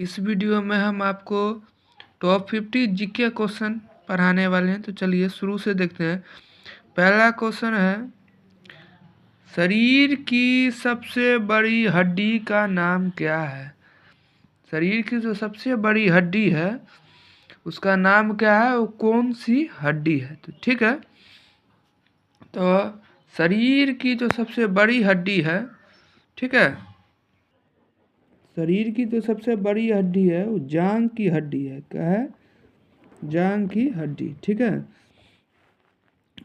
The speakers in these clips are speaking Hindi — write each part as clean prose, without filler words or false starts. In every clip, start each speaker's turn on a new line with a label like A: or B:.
A: इस वीडियो में हम आपको टॉप 50 जीके क्वेश्चन पढ़ाने वाले हैं। तो चलिए शुरू से देखते हैं। पहला क्वेश्चन है, शरीर की सबसे बड़ी हड्डी का नाम क्या है? शरीर की जो सबसे बड़ी हड्डी है उसका नाम क्या है, वो कौन सी हड्डी है? तो ठीक है, तो शरीर की जो सबसे बड़ी हड्डी है, ठीक है, शरीर की जो सबसे बड़ी हड्डी है वो जांघ की हड्डी है। क्या है? जांघ की हड्डी। ठीक है,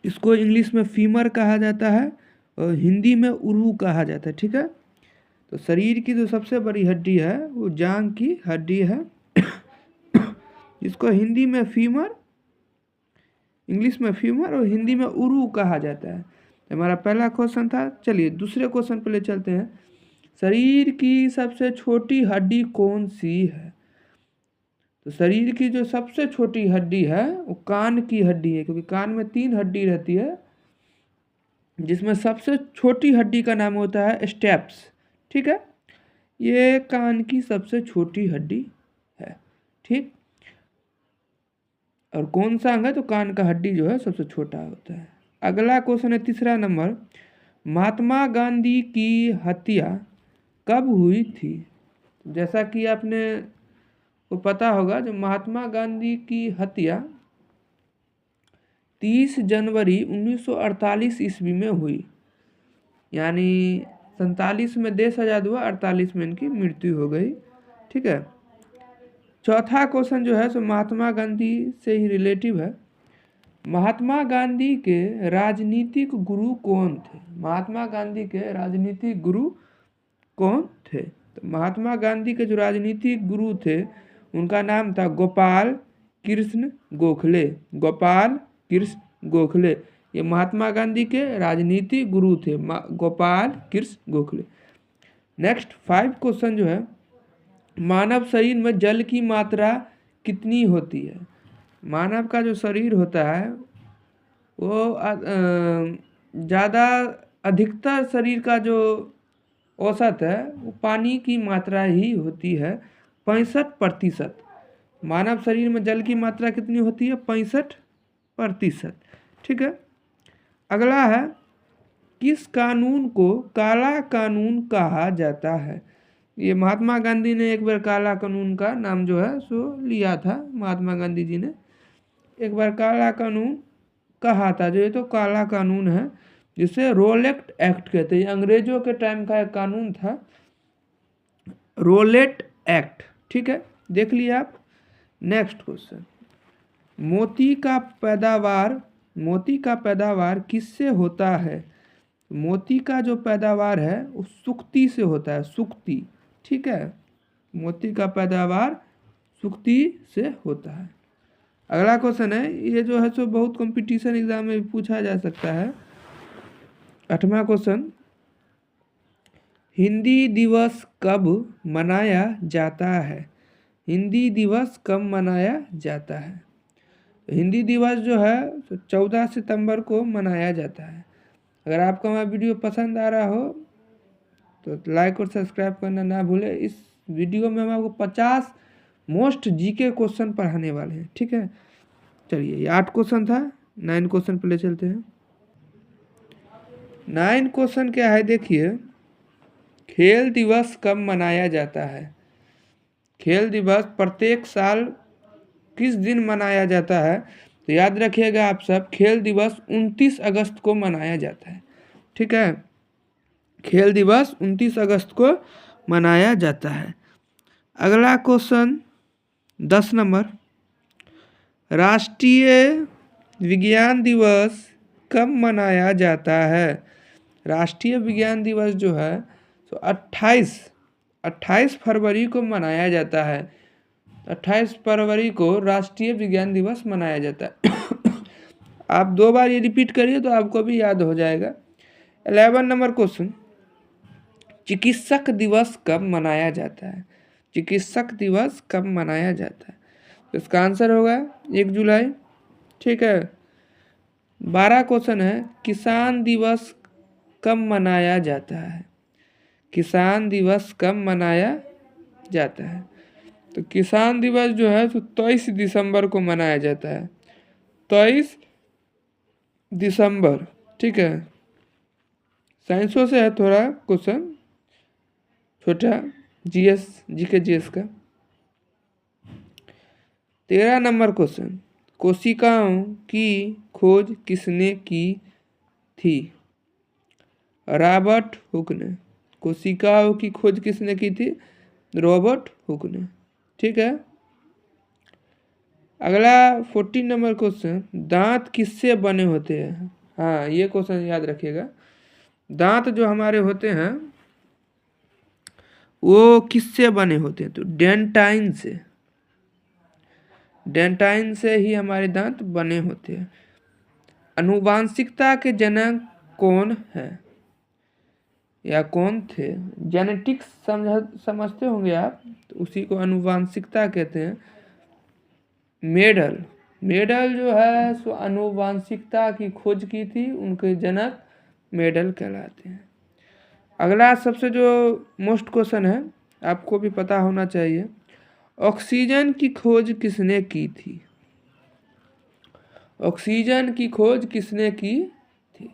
A: इसको इंग्लिश में फीमर कहा जाता है और हिंदी में उरू कहा जाता है। ठीक है, तो शरीर की जो सबसे बड़ी हड्डी है वो जांघ की हड्डी है, इसको हिंदी में फीमर, इंग्लिश में फीमर और हिंदी में उरू कहा जाता है। हमारा पहला क्वेश्चन था। चलिए दूसरे क्वेश्चन पे ले चलते हैं। शरीर की सबसे छोटी हड्डी कौन सी है? तो शरीर की जो सबसे छोटी हड्डी है वो कान की हड्डी है, क्योंकि कान में 3 हड्डी रहती है, जिसमें सबसे छोटी हड्डी का नाम होता है स्टेप्स। ठीक है, ये कान की सबसे छोटी हड्डी है। ठीक, और कौन सा अंग है? तो कान का हड्डी जो है सबसे छोटा होता है। अगला क्वेश्चन है तीसरा नंबर, महात्मा गांधी की हत्या कब हुई थी? जैसा कि आपने को पता होगा, जो महात्मा गांधी की हत्या 30 जनवरी 1948 ईस्वी में हुई, यानी 47 में देश आज़ाद हुआ, 48 में इनकी मृत्यु हो गई। ठीक है, चौथा क्वेश्चन जो है सो महात्मा गांधी से ही रिलेटिव है। महात्मा गांधी के राजनीतिक गुरु कौन थे? महात्मा गांधी के राजनीतिक गुरु कौन थे? तो महात्मा गांधी के जो राजनीतिक गुरु थे उनका नाम था गोपाल कृष्ण गोखले। गोपाल कृष्ण गोखले, ये महात्मा गांधी के राजनीतिक गुरु थे, गोपाल कृष्ण गोखले। नेक्स्ट 5 क्वेश्चन जो है, मानव शरीर में जल की मात्रा कितनी होती है? मानव का जो शरीर होता है वो ज़्यादा, अधिकतर शरीर का जो औसत है वो पानी की मात्रा ही होती है, 65%। मानव शरीर में जल की मात्रा कितनी होती है? 65%। ठीक है, अगला है, किस कानून को काला कानून कहा जाता है? ये महात्मा गांधी ने एक बार काला कानून का नाम जो है सो लिया था। महात्मा गांधी जी ने एक बार काला कानून कहा था, जो ये तो काला कानून है, जिसे रोलेट एक्ट कहते हैं। अंग्रेजों के टाइम का एक कानून था, रोलेट एक्ट। ठीक है, देख लिया आप। नेक्स्ट क्वेश्चन, मोती का पैदावार किससे होता है? मोती का जो पैदावार है वो सुक्ति से होता है, सुक्ति। ठीक है, मोती का पैदावार सुक्ति से होता है। अगला क्वेश्चन है, ये जो है सो बहुत कंपटीशन एग्जाम में भी पूछा जा सकता है। 8वां क्वेश्चन, हिंदी दिवस कब मनाया जाता है? हिंदी दिवस कब मनाया जाता है? हिंदी दिवस जो है 14 सितंबर को मनाया जाता है। अगर आपको हमारा वीडियो पसंद आ रहा हो तो लाइक और सब्सक्राइब करना ना भूलें। इस वीडियो में हम आपको 50 मोस्ट जीके क्वेश्चन पढ़ाने वाले हैं। ठीक है, चलिए ये 8 क्वेश्चन था, 9 क्वेश्चन पे ले चलते हैं। 9 क्वेश्चन क्या है देखिए, खेल दिवस कब मनाया जाता है? खेल दिवस प्रत्येक साल किस दिन मनाया जाता है? तो याद रखिएगा आप सब, खेल दिवस 29 अगस्त को मनाया जाता है। ठीक है, खेल दिवस 29 अगस्त को मनाया जाता है। अगला क्वेश्चन 10 नंबर, राष्ट्रीय विज्ञान दिवस कब मनाया जाता है? राष्ट्रीय विज्ञान दिवस जो है तो 28 फरवरी को मनाया जाता है। 28 फरवरी को राष्ट्रीय विज्ञान दिवस मनाया जाता है। आप 2 बार ये रिपीट करिए तो आपको भी याद हो जाएगा। 11 नंबर क्वेश्चन, चिकित्सक दिवस कब मनाया जाता है? चिकित्सक दिवस कब मनाया जाता है? तो इसका आंसर होगा 1 जुलाई। ठीक है, 12 क्वेश्चन है, किसान दिवस कब मनाया जाता है? किसान दिवस कब मनाया जाता है? तो किसान दिवस जो है तो 23 दिसंबर को मनाया जाता है, 23 दिसंबर। ठीक है, साइंसों से है थोड़ा क्वेश्चन, छोटा जीएस जीके जीएस का। 13 नंबर क्वेश्चन, कोशिकाओं की खोज किसने की थी? रॉबर्ट हुक ने। कोशिकाओं की खोज किसने की थी? रॉबर्ट हुक ने। ठीक है, अगला 14 नंबर क्वेश्चन, दांत किससे बने होते हैं? हाँ, ये क्वेश्चन याद रखिएगा। दांत जो हमारे होते हैं वो किससे बने होते हैं? तो डेंटाइन से, डेंटाइन से ही हमारे दांत बने होते हैं। आनुवांशिकता के जनक कौन है या कौन थे? जेनेटिक्स समझते होंगे आप, तो उसी को आनुवांशिकता कहते हैं। मेडल, मेडल जो है सो आनुवांशिकता की खोज की थी, उनके जनक मेडल कहलाते हैं। अगला सबसे जो मोस्ट क्वेश्चन है, आपको भी पता होना चाहिए, ऑक्सीजन की खोज किसने की थी? ऑक्सीजन की खोज किसने की थी?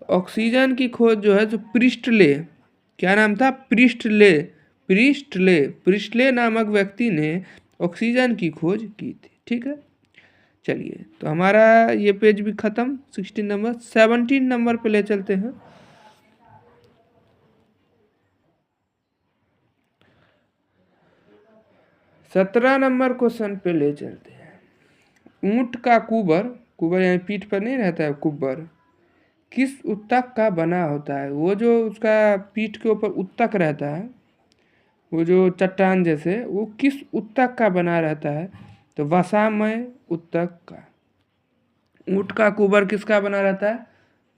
A: ऑक्सीजन की खोज जो है जो प्रिस्टले, क्या नाम था? प्रिस्टले, प्रिस्टले, प्रिस्टले नामक व्यक्ति ने ऑक्सीजन की खोज की थी। ठीक है, चलिए तो हमारा ये पेज भी खत्म 16 नंबर। 17 नंबर पे ले चलते हैं। सत्रह नंबर क्वेश्चन पे ले चलते हैं। ऊंट का कुबर, कुबर यानी पीठ पर नहीं रहता है कुबर, किस उत्तक का बना होता है? वो जो उसका पीठ के ऊपर उत्तक रहता है, वो जो चट्टान जैसे, वो किस उत्तक का बना रहता है? तो वसामय उत्तक का। ऊंट का कुबर किसका बना रहता है?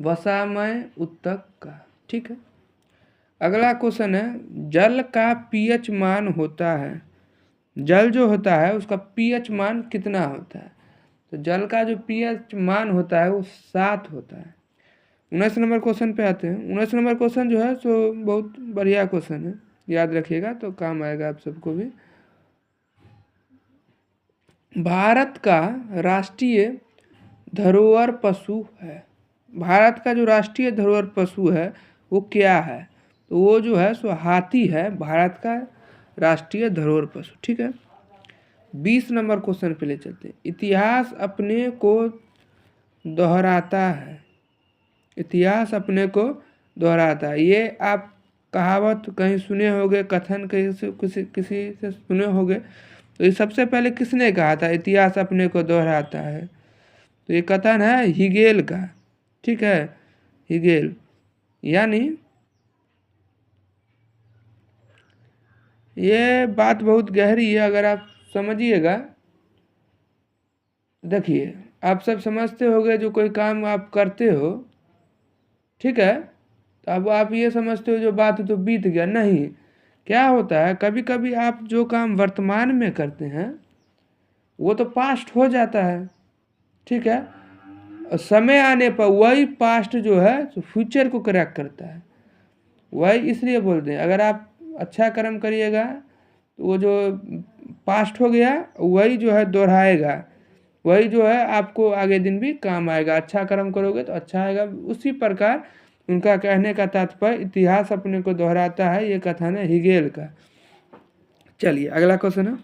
A: वसामय उत्तक का। ठीक है, अगला क्वेश्चन है, जल का पीएच मान होता है? जल जो होता है उसका पीएच मान कितना होता है? तो जल का जो पीएच मान होता है वो 7 होता है। 19 नंबर क्वेश्चन पे आते हैं। 19 नंबर क्वेश्चन जो है सो बहुत बढ़िया क्वेश्चन है, याद रखिएगा तो काम आएगा आप सबको भी। भारत का राष्ट्रीय धरोहर पशु है? भारत का जो राष्ट्रीय धरोहर पशु है वो क्या है? तो वो जो है सो हाथी है, भारत का राष्ट्रीय धरोहर पशु। ठीक है, 20 नंबर क्वेश्चन पे ले चलते हैं। इतिहास अपने को दोहराता है? इतिहास अपने को दोहराता है, ये आप कहावत कहीं सुने होंगे, कथन कहीं से किसी से सुने होंगे। तो ये सबसे पहले किसने कहा था इतिहास अपने को दोहराता है? तो ये कथन है हिगेल का। ठीक है, हिगेल, यानी ये बात बहुत गहरी है, अगर आप समझिएगा। देखिए, आप सब समझते होंगे जो कोई काम आप करते हो, ठीक है, तो अब आप ये समझते हो जो बात तो बीत गया, नहीं। क्या होता है, कभी कभी आप जो काम वर्तमान में करते हैं वो तो पास्ट हो जाता है। ठीक है, और समय आने पर वही पास्ट जो है तो फ्यूचर को करेक्ट करता है। वही इसलिए बोलते हैं अगर आप अच्छा कर्म करिएगा तो वो जो पास्ट हो गया वही जो है दोहराएगा, वही जो है आपको आगे दिन भी काम आएगा। अच्छा कर्म करोगे तो अच्छा आएगा। उसी प्रकार उनका कहने का तात्पर्य इतिहास अपने को दोहराता है, ये कथन है हिगेल का। चलिए अगला क्वेश्चन है,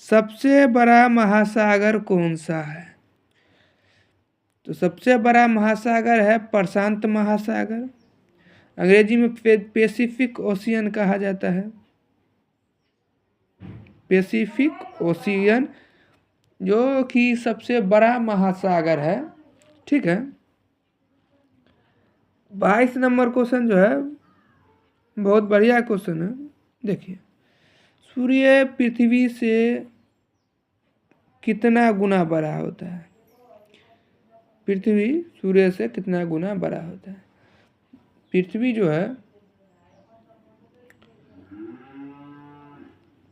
A: सबसे बड़ा महासागर कौन सा है? तो सबसे बड़ा महासागर है प्रशांत महासागर, अंग्रेजी में पैसिफिक ओशियन कहा जाता है। पैसिफिक ओशियन जो कि सबसे बड़ा महासागर है। ठीक है, 22 नंबर क्वेश्चन जो है बहुत बढ़िया क्वेश्चन है। देखिए, सूर्य पृथ्वी से कितना गुना बड़ा होता है? पृथ्वी सूर्य से कितना गुना बड़ा होता है? पृथ्वी जो है,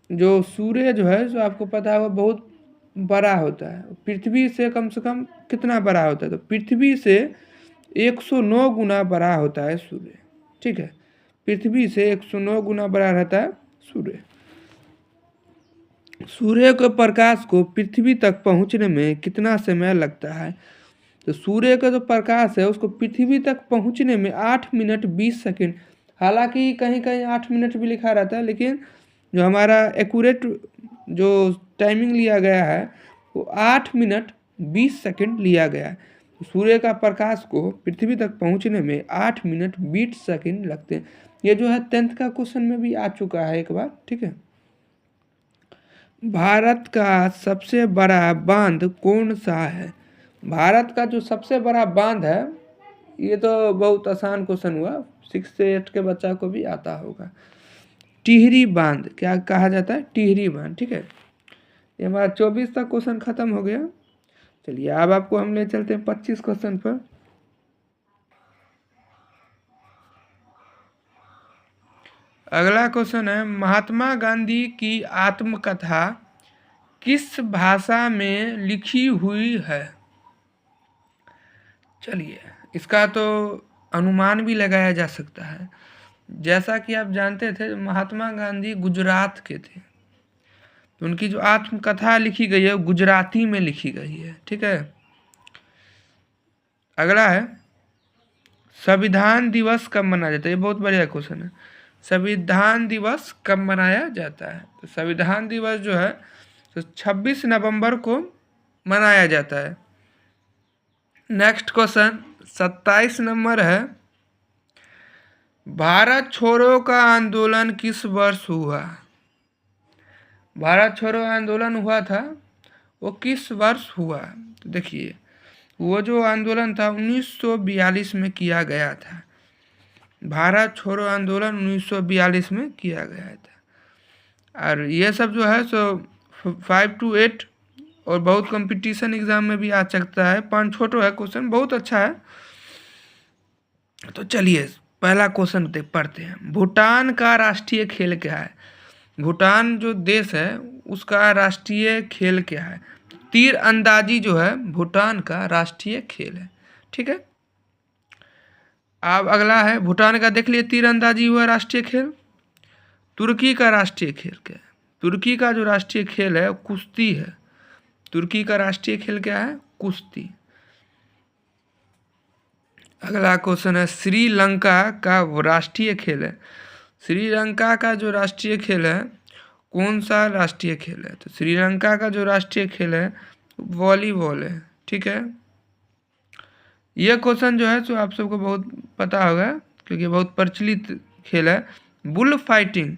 A: जो सूर्य जो है जो आपको पता है वो बहुत बड़ा होता है। पृथ्वी से कम कितना बड़ा होता है? तो पृथ्वी से 109 गुना बड़ा होता है सूर्य। ठीक है, पृथ्वी से 109 गुना बड़ा रहता है सूर्य। सूर्य के प्रकाश को पृथ्वी तक पहुंचने में कितना समय लगता है? तो सूर्य का जो प्रकाश है उसको पृथ्वी तक पहुंचने में 8 मिनट 20 सेकंड, हालांकि कहीं कहीं 8 मिनट भी लिखा रहता है, लेकिन जो हमारा एक्यूरेट जो टाइमिंग लिया गया है वो 8 मिनट 20 सेकंड लिया गया है। तो सूर्य का प्रकाश को पृथ्वी तक पहुंचने में 8 मिनट 20 सेकंड लगते हैं। ये जो है 10th का क्वेश्चन में भी आ चुका है एक बार, ठीक है। भारत का सबसे बड़ा बांध कौन सा है? भारत का जो सबसे बड़ा बांध है, ये तो बहुत आसान क्वेश्चन हुआ, 6 से 8 के बच्चा को भी आता होगा। टिहरी बांध क्या कहा जाता है? टिहरी बांध, ठीक है। ये हमारा 24 तक क्वेश्चन खत्म हो गया। चलिए अब आपको हम ले चलते हैं 25 क्वेश्चन पर। अगला क्वेश्चन है, महात्मा गांधी की आत्मकथा किस भाषा में लिखी हुई है? चलिए इसका तो अनुमान भी लगाया जा सकता है। जैसा कि आप जानते थे महात्मा गांधी गुजरात के थे, तो उनकी जो आत्मकथा लिखी गई है गुजराती में लिखी गई है, ठीक है। अगला है, संविधान दिवस कब मनाया जाता है? ये बहुत बढ़िया क्वेश्चन है। संविधान दिवस कब मनाया जाता है? तो संविधान दिवस जो है तो 26 नवंबर को मनाया जाता है। नेक्स्ट क्वेश्चन 27 नंबर है, भारत छोड़ो का आंदोलन किस वर्ष हुआ? भारत छोड़ो आंदोलन हुआ था वो किस वर्ष हुआ? तो देखिए वो जो आंदोलन था 1942 में किया गया था। भारत छोड़ो आंदोलन 1942 में किया गया था। और ये सब जो है सो 5 to 8 और बहुत कंपटीशन एग्जाम में भी आ सकता है। 5 छोटो है क्वेश्चन, बहुत अच्छा है। तो चलिए पहला क्वेश्चन पढ़ते हैं। भूटान का राष्ट्रीय खेल क्या है? भूटान जो देश है उसका राष्ट्रीय खेल क्या है? तीर अंदाजी जो है भूटान का राष्ट्रीय खेल है, ठीक है। अब अगला है, भूटान का देख लिए तीर अंदाजी हुआ राष्ट्रीय खेल। तुर्की का राष्ट्रीय खेल क्या है? तुर्की का जो राष्ट्रीय खेल है कुश्ती है। तुर्की का राष्ट्रीय खेल क्या है? कुश्ती। अगला क्वेश्चन है, श्रीलंका का राष्ट्रीय खेल है। श्रीलंका का जो राष्ट्रीय खेल है कौन सा राष्ट्रीय खेल है? तो श्रीलंका का जो राष्ट्रीय खेल है वॉलीबॉल है, ठीक है। यह क्वेश्चन जो है तो आप सबको बहुत पता होगा क्योंकि बहुत प्रचलित खेल है। बुल फाइटिंग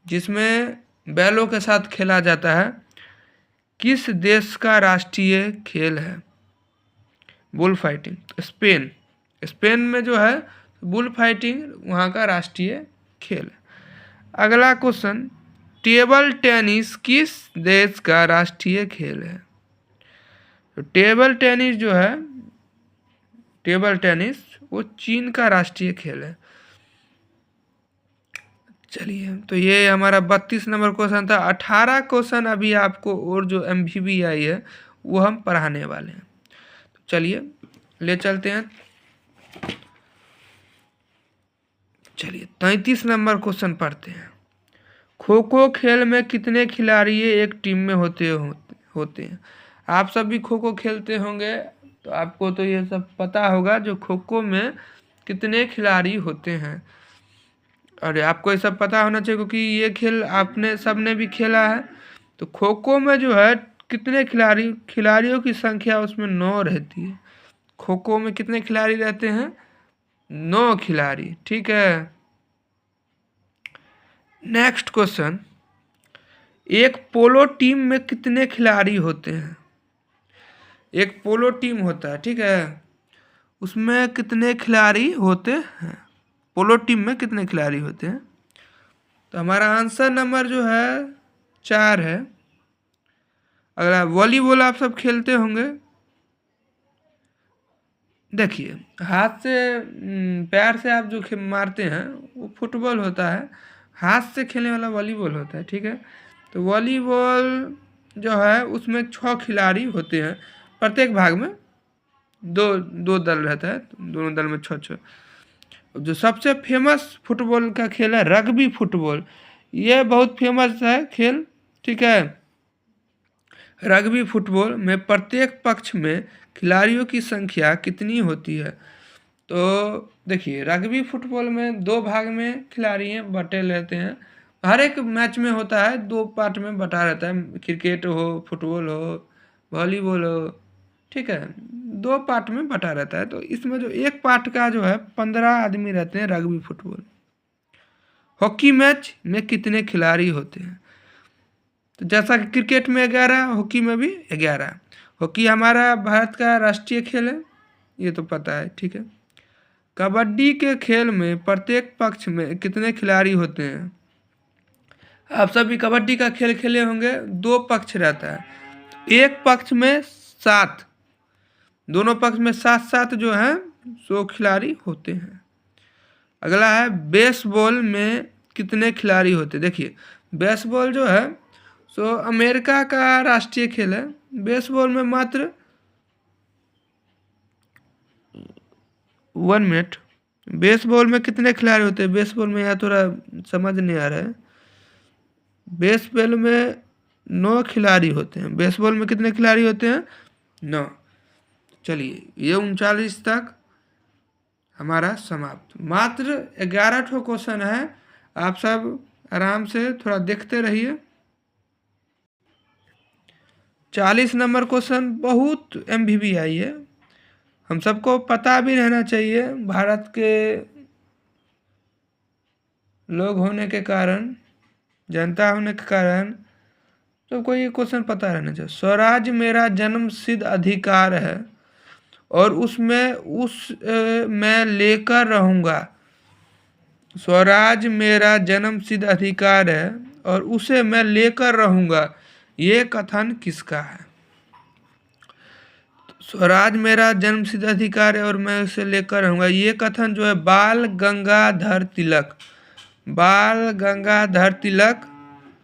A: जिसमें बैलों के साथ खेला जाता है, किस देश का राष्ट्रीय खेल है? Bull fighting Spain. स्पेन में जो है बुल फाइटिंग वहाँ का राष्ट्रीय खेल है। अगला क्वेश्चन, टेबल टेनिस किस देश का राष्ट्रीय खेल है? तो टेबल टेनिस जो है, टेबल टेनिस वो चीन का राष्ट्रीय खेल है। चलिए तो ये हमारा 32 नंबर क्वेश्चन था। 18 क्वेश्चन अभी आपको और जो MVB आई है वो हम पढ़ाने वाले हैं। तो चलिए ले चलते हैं। चलिए 33 नंबर क्वेश्चन पढ़ते हैं। खो खो खेल में कितने खिलाड़ी एक टीम में होते हैं? आप सब भी खो खो खेलते होंगे तो आपको तो ये सब पता होगा जो खो खो में कितने खिलाड़ी होते हैं। और आपको ये सब पता होना चाहिए क्योंकि ये खेल आपने सबने भी खेला है। तो खो खो में जो है कितने खिलाड़ियों की संख्या उसमें 9 रहती है। खो खो में कितने खिलाड़ी रहते हैं? 9 खिलाड़ी, ठीक है। नेक्स्ट क्वेश्चन, एक पोलो टीम में कितने खिलाड़ी होते हैं? एक पोलो टीम होता है, ठीक है, उसमें कितने खिलाड़ी होते हैं? पोलो टीम में कितने खिलाड़ी होते हैं? तो हमारा आंसर नंबर जो है 4 है। अगला वॉलीबॉल आप सब खेलते होंगे। देखिए हाथ से पैर से आप जो मारते हैं वो फुटबॉल होता है, हाथ से खेलने वाला वॉलीबॉल होता है, ठीक है। तो वॉलीबॉल जो है उसमें 6 खिलाड़ी होते हैं, प्रत्येक भाग में दो दो दल रहता है, दोनों दल में 6। जो सबसे फेमस फुटबॉल का खेल है रग्बी फुटबॉल, ये बहुत फेमस है खेल, ठीक है। रग्बी फुटबॉल में प्रत्येक पक्ष में खिलाड़ियों की संख्या कितनी होती है? तो देखिए, रग्बी फुटबॉल में 2 भाग में खिलाड़ी बटे रहते हैं। हर एक मैच में होता है, 2 पार्ट में बटा रहता है। क्रिकेट हो, फुटबॉल हो, वॉलीबॉल हो, ठीक है, 2 पार्ट में बटा रहता है। तो इसमें जो एक पार्ट का जो है 15 आदमी रहते हैं रग्बी फुटबॉल। हॉकी मैच में कितने खिलाड़ी होते हैं? तो जैसा कि क्रिकेट में 11, हॉकी में भी 11। हॉकी हमारा भारत का राष्ट्रीय खेल है, ये तो पता है, ठीक है। कबड्डी के खेल में प्रत्येक पक्ष में कितने खिलाड़ी होते हैं? आप सभी कबड्डी का खेल खेले होंगे, 2 पक्ष रहता है। एक पक्ष में 7, दोनों पक्ष में 7-7 जो है सो खिलाड़ी होते हैं। अगला है बेसबॉल में कितने खिलाड़ी होते हैं? देखिए, बेसबॉल जो है सो अमेरिका का राष्ट्रीय खेल है। बेसबॉल में मात्र 1 मिनट, बेसबॉल में कितने खिलाड़ी होते हैं? बेसबॉल में यहाँ थोड़ा समझ नहीं आ रहा है। बेसबॉल में 9 खिलाड़ी होते हैं। बेसबॉल में कितने खिलाड़ी होते हैं? 9। चलिए, ये 39 तक हमारा समाप्त। मात्र 11 ठो क्वेश्चन है, आप सब आराम से थोड़ा देखते रहिए। 40 नंबर क्वेश्चन बहुत MVVI है, हम सबको पता भी रहना चाहिए। भारत के लोग होने के कारण, जनता होने के कारण सबको ये क्वेश्चन पता रहना चाहिए। स्वराज मेरा जन्मसिद्ध अधिकार है और मैं लेकर रहूँगा। स्वराज मेरा जन्मसिद्ध अधिकार है और उसे मैं लेकर रहूँगा, ये कथन किसका है? स्वराज मेरा जन्मसिद्ध अधिकार है और मैं उसे लेकर रहूँगा, ये कथन जो है बाल गंगाधर तिलक, बाल गंगाधर तिलक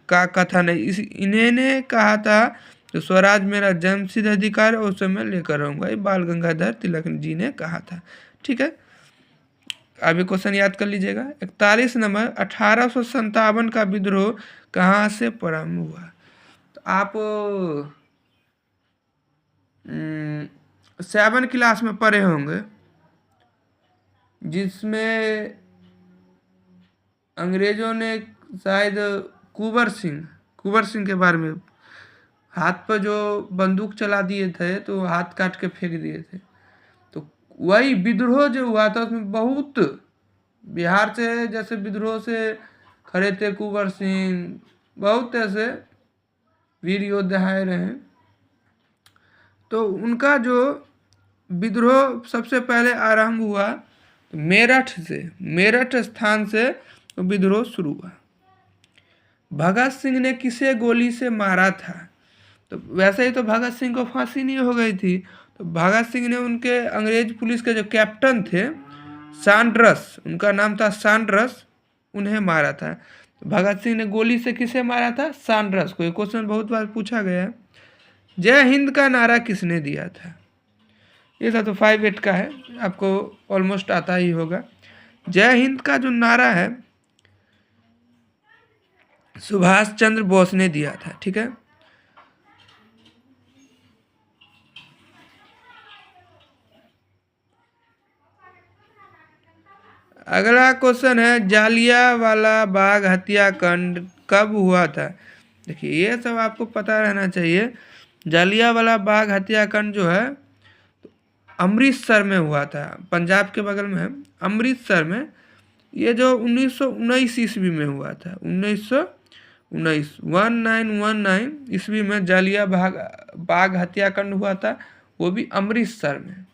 A: का कथन है। इन्हें ने कहा था तो स्वराज मेरा जन्मसिद्ध अधिकार है और उसे मैं लेकर रहूँगा, ये बाल गंगाधर तिलक जी ने कहा था, ठीक है। अभी क्वेश्चन याद कर लीजिएगा। 41 नंबर, 1857 का विद्रोह कहाँ से प्रारंभ हुआ? तो आप 7 क्लास में पढ़े होंगे, जिसमें अंग्रेजों ने शायद कुंवर सिंह के बारे में, हाथ पर जो बंदूक चला दिए थे तो हाथ काट के फेंक दिए थे। तो वही विद्रोह जो हुआ था उसमें बहुत बिहार से जैसे विद्रोह से खड़े थे कुंवर सिंह, बहुत ऐसे वीर योद्धा रहे। तो उनका जो विद्रोह सबसे पहले आरंभ हुआ तो मेरठ स्थान से विद्रोह शुरू हुआ। भगत सिंह ने किसे गोली से मारा था? तो वैसे ही तो भगत सिंह को फांसी नहीं हो गई थी, तो भगत सिंह ने उनके अंग्रेज पुलिस के जो कैप्टन थे सैंडर्स, उनका नाम था सैंडर्स, उन्हें मारा था। तो भगत सिंह ने गोली से किसे मारा था? सैंडर्स को। ये क्वेश्चन बहुत बार पूछा गया है। जय हिंद का नारा किसने दिया था? ये था तो 5-8 का है, आपको ऑलमोस्ट आता ही होगा। जय हिंद का जो नारा है सुभाष चंद्र बोस ने दिया था, ठीक है। अगला क्वेश्चन है जालियांवाला बाग हत्याकांड कब हुआ था? देखिए, ये सब आपको पता रहना चाहिए। जालियांवाला बाग हत्याकांड जो है अमृतसर में हुआ था, पंजाब के बगल में है, अमृतसर में। ये जो 1919 ईस्वी में हुआ था, 1919 ईस्वी में जालिया बाग हत्याकांड हुआ था, वो भी अमृतसर में।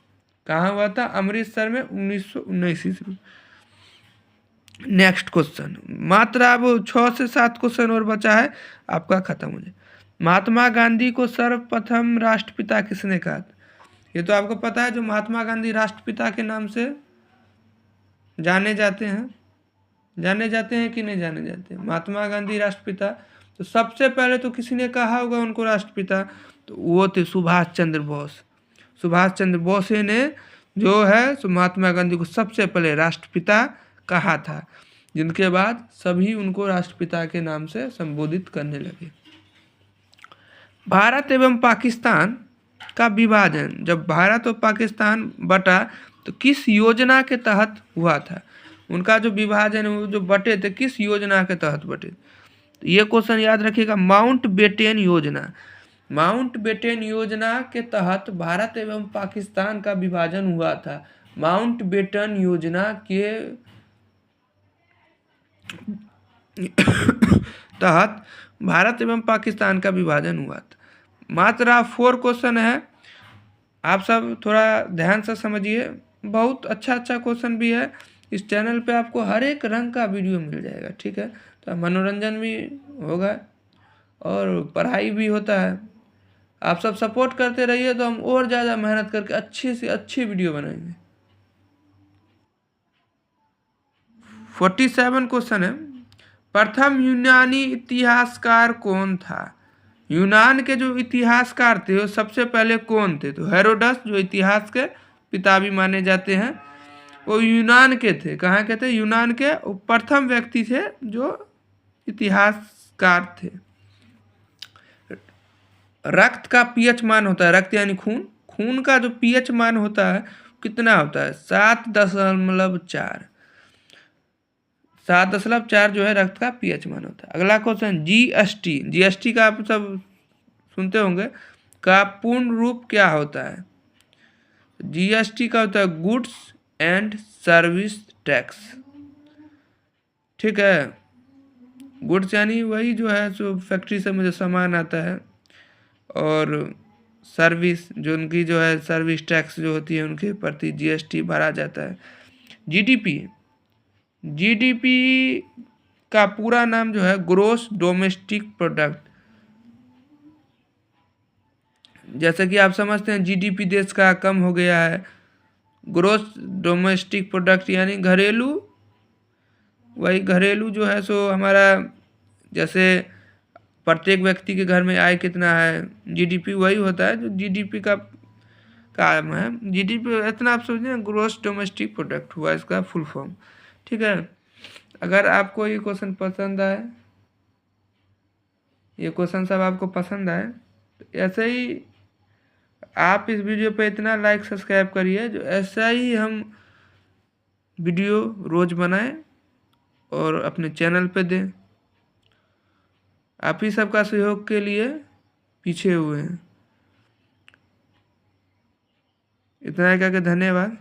A: कहाँ हुआ था? अमृतसर में, 1919 ईस्वी। नेक्स्ट क्वेश्चन, मात्र अब 6 से 7 क्वेश्चन और बचा है, आपका खत्म हो जाए। महात्मा गांधी को सर्वप्रथम राष्ट्रपिता किसने कहा था? ये तो आपको पता है, जो महात्मा गांधी राष्ट्रपिता के नाम से जाने जाते हैं कि नहीं जाने जाते हैं? महात्मा गांधी राष्ट्रपिता। तो सबसे पहले तो किसी ने कहा होगा उनको राष्ट्रपिता, तो वो थे सुभाष चंद्र बोस। सुभाष चंद्र बोस ने जो है सो महात्मा गांधी को सबसे पहले राष्ट्रपिता कहा था, जिनके बाद सभी उनको राष्ट्रपिता के नाम से संबोधित करने लगे। भारत एवं पाकिस्तान का विभाजन, जब भारत और पाकिस्तान बटा तो किस योजना के तहत हुआ था? उनका जो विभाजन है वो जो बटे थे किस योजना के तहत बटे? तो ये क्वेश्चन याद रखिएगा, माउंटबेटन योजना। माउंटबेटन योजना के तहत भारत एवं पाकिस्तान का विभाजन हुआ था। माउंटबेटन योजना के तहत भारत एवं पाकिस्तान का विभाजन हुआ था। मात्र 4 क्वेश्चन है, आप सब थोड़ा ध्यान से समझिए। बहुत अच्छा क्वेश्चन भी है। इस चैनल पे आपको हर एक रंग का वीडियो मिल जाएगा, ठीक है। तो मनोरंजन भी होगा और पढ़ाई भी होता है। आप सब सपोर्ट करते रहिए तो हम और ज़्यादा मेहनत करके अच्छी से अच्छी वीडियो बनाएंगे। 47 क्वेश्चन है, प्रथम यूनानी इतिहासकार कौन था? यूनान के जो इतिहासकार थे वो सबसे पहले कौन थे? तो हेरोडस, जो इतिहास के पिता भी माने जाते हैं, वो यूनान के थे। कहाँ के थे? यूनान के। प्रथम व्यक्ति थे जो इतिहासकार थे। रक्त का पीएच मान होता है, रक्त यानी खून, खून का जो पीएच मान होता है कितना होता है? 7.4। 7.4 जो है रक्त का पीएच मान होता है। अगला क्वेश्चन, जीएसटी। जीएसटी का आप सब सुनते होंगे, का पूर्ण रूप क्या होता है? जीएसटी का होता है गुड्स एंड सर्विस टैक्स, ठीक है। गुड्स यानी वही जो है जो फैक्ट्री से मुझे सामान आता है, और सर्विस जो उनकी जो है सर्विस टैक्स जो होती है उनके प्रति जीएसटी भरा जाता है। जीडीपी, जीडीपी का पूरा नाम जो है ग्रोस डोमेस्टिक प्रोडक्ट। जैसे कि आप समझते हैं जीडीपी देश का कम हो गया है, ग्रोस डोमेस्टिक प्रोडक्ट यानी घरेलू, वही घरेलू जो है सो हमारा, जैसे प्रत्येक व्यक्ति के घर में आय कितना है, जीडीपी वही होता है जो जीडीपी का काम है। जीडीपी इतना आप समझिए, ग्रोस डोमेस्टिक प्रोडक्ट हुआ इसका फुल फॉर्म, ठीक है। अगर आपको ये क्वेश्चन पसंद आए, ये क्वेश्चन सब आपको पसंद आए, तो ऐसे ही आप इस वीडियो पे इतना लाइक सब्सक्राइब करिए जो ऐसा ही हम वीडियो रोज़ बनाएं और अपने चैनल पे दें। आप ही सबका सहयोग के लिए पीछे हुए हैं। इतना कहकर धन्यवाद।